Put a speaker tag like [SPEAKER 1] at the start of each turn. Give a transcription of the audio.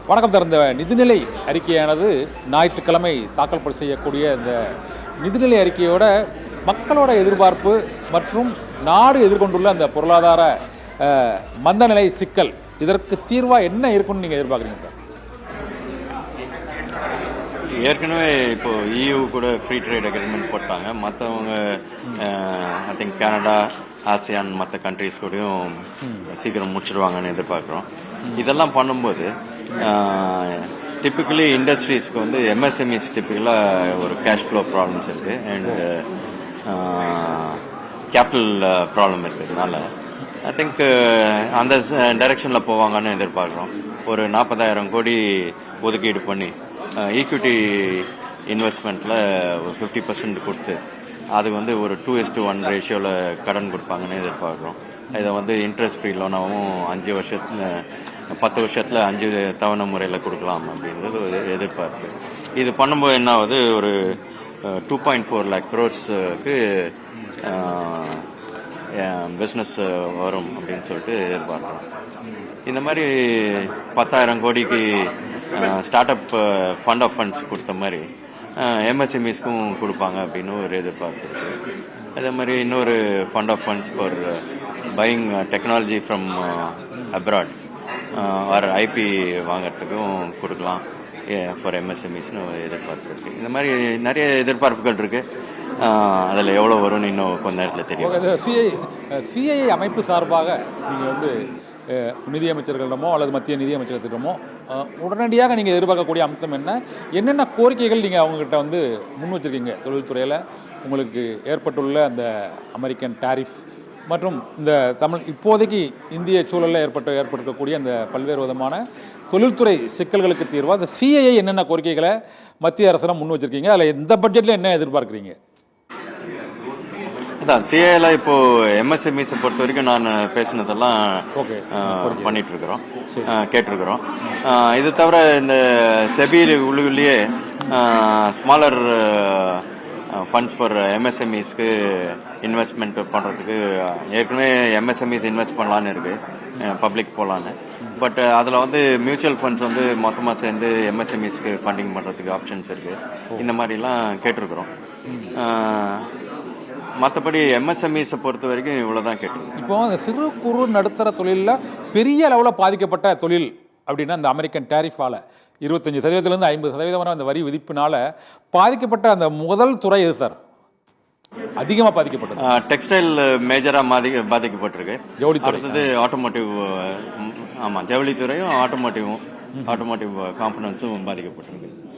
[SPEAKER 1] வணக்கம் சார். இந்த நிதிநிலை அறிக்கையானது ஞாயிற்றுக்கிழமை தாக்கல் செய்யக்கூடிய இந்த நிதிநிலை அறிக்கையோட மக்களோட எதிர்பார்ப்பு மற்றும் நாடு எதிர்கொண்டுள்ள அந்த பொருளாதார மந்தநிலை சிக்கல், இதற்கு தீர்வாக என்ன இருக்குன்னு நீங்கள் எதிர்பார்க்குறீங்க சார்?
[SPEAKER 2] ஏற்கனவே இப்போ EU கூட ஃப்ரீ ட்ரேட் அக்ரிமெண்ட் போட்டாங்க. மற்றவங்க ஐ திங்க் கனடா, ஆசியான் மற்ற கண்ட்ரிஸ் கூடயும் சீக்கிரம் முடிச்சிடுவாங்கன்னு எதிர்பார்க்குறோம். இதெல்லாம் பண்ணும்போது டிப்பிக்கலி இண்டஸ்ட்ரீஸ்க்கு வந்து எம்எஸ்எம்இஸ் டிப்பிக்கலாக ஒரு கேஷ் ஃப்ளோ ப்ராப்ளம்ஸ் இருக்குது அண்ட் கேபிட்டல் ப்ராப்ளம் இருக்கிறதுனால ஐ திங்க் அந்த டைரெக்ஷனில் போவாங்கன்னு எதிர்பார்க்குறோம். ஒரு 40,000 கோடி ஒதுக்கீடு பண்ணி ஈக்விட்டி இன்வெஸ்ட்மெண்ட்டில் ஒரு 50% கொடுத்து அது வந்து ஒரு 2:1 ரேஷியோவில் கடன் கொடுப்பாங்கன்னு எதிர்பார்க்குறோம். இதை வந்து இன்ட்ரெஸ்ட் ஃப்ரீ லோனாகவும் 10 வருஷத்தில் 5 தவணை முறையில் கொடுக்கலாம் அப்படின்றது ஒரு எதிர்பார்ப்பு. இது பண்ணும்போது என்ன ஆகுது, ஒரு 2.4 lakh crores-க்கு பிஸ்னஸ் வரும் அப்படின்னு சொல்லிட்டு எதிர்பார்க்குறோம். இந்த மாதிரி 10,000 கோடிக்கு startup fund of funds கொடுத்த மாதிரி எம்எஸ்எம்இஸ்க்கும் கொடுப்பாங்க அப்படின்னு ஒரு எதிர்பார்ப்பு இருக்குது. அதே மாதிரி இன்னொரு fund of funds for buying technology from abroad or IP வாங்கிறதுக்கும் கொடுக்கலாம் ஃபார் எம்எஸ்எம்இஸ்னு எதிர்பார்ப்பு இருக்குது. இந்த மாதிரி நிறைய எதிர்பார்ப்புகள் இருக்குது. அதில் எவ்வளோ வரும்னு இன்னும் கொஞ்ச நேரத்தில் தெரியும்.
[SPEAKER 1] சிஐ அமைப்பு சார்பாக நீங்கள் வந்து நிதியமைச்சர்களிடமோ அல்லது மத்திய நிதியமைச்சகத்திடமோ உடனடியாக நீங்கள் எதிர்பார்க்கக்கூடிய அம்சம் என்னென்ன கோரிக்கைகள் நீங்கள் அவங்ககிட்ட வந்து முன் வச்சுருக்கீங்க? தொழில்துறையில் உங்களுக்கு ஏற்பட்டுள்ள அந்த அமெரிக்கன் டாரிஃப் மற்றும் இந்த இப்போதைக்கு இந்திய சூழலில் ஏற்பட்டிருக்கக்கூடிய அந்த பல்வேறு விதமான தொழில்துறை சிக்கல்களுக்கு தீர்வாக அந்த சிஐஐ என்னென்ன கோரிக்கைகளை மத்திய அரசிடம் முன் வச்சுருக்கீங்க? அதில் இந்த பட்ஜெட்டில் என்ன எதிர்பார்க்குறீங்க?
[SPEAKER 2] அதான் சிஏல இப்போ எம்எஸ்எம்இஸை பொறுத்த வரைக்கும் நான் பேசினதெல்லாம் பண்ணிட்டு இருக்கிறோம், கேட்டிருக்கிறோம். இது தவிர இந்த செபியில் உள்ளுக்குள்ளேயே ஸ்மாலர் ஃபண்ட்ஸ் ஃபார் எம்எஸ்எம்இஸ்க்கு இன்வெஸ்ட்மெண்ட் பண்ணுறதுக்கு ஏற்கனவே எம்எஸ்எம்இஸ் இன்வெஸ்ட் பண்ணலான்னு இருக்குது, பப்ளிக் போகலான்னு. பட் அதில் வந்து மியூச்சுவல் ஃபண்ட்ஸ் வந்து மொத்தமாக சேர்ந்து எம்எஸ்எம்இஸ்க்கு ஃபண்டிங் பண்ணுறதுக்கு ஆப்ஷன்ஸ் இருக்குது. இந்த மாதிரிலாம் கேட்டிருக்கிறோம். மற்றபடி எம்எஸ்எம்இஸை பொறுத்த வரைக்கும் இவ்வளோ தான் கேட்டிருக்கோம்.
[SPEAKER 1] இப்போ அந்த சிறு குறு நடுத்தர தொழிலில் பெரிய அளவில் பாதிக்கப்பட்ட தொழில் அப்படின்னா அந்த அமெரிக்கன் டாரிஃபால் 25%-50% வரை அந்த வரி விதிப்பினால பாதிக்கப்பட்ட அந்த முதல் துறை எது சார்? அதிகமாக பாதிக்கப்பட்டது
[SPEAKER 2] டெக்ஸ்டைல் மேஜராக பாதிக்கப்பட்டிருக்கு. ஜவுளித்துறை, அடுத்தது ஆட்டோமோட்டிவ். ஆமாம், ஜவுளித்துறையும் ஆட்டோமோட்டிவ் காம்பனன்ட்ஸும் பாதிக்கப்பட்டிருக்கு.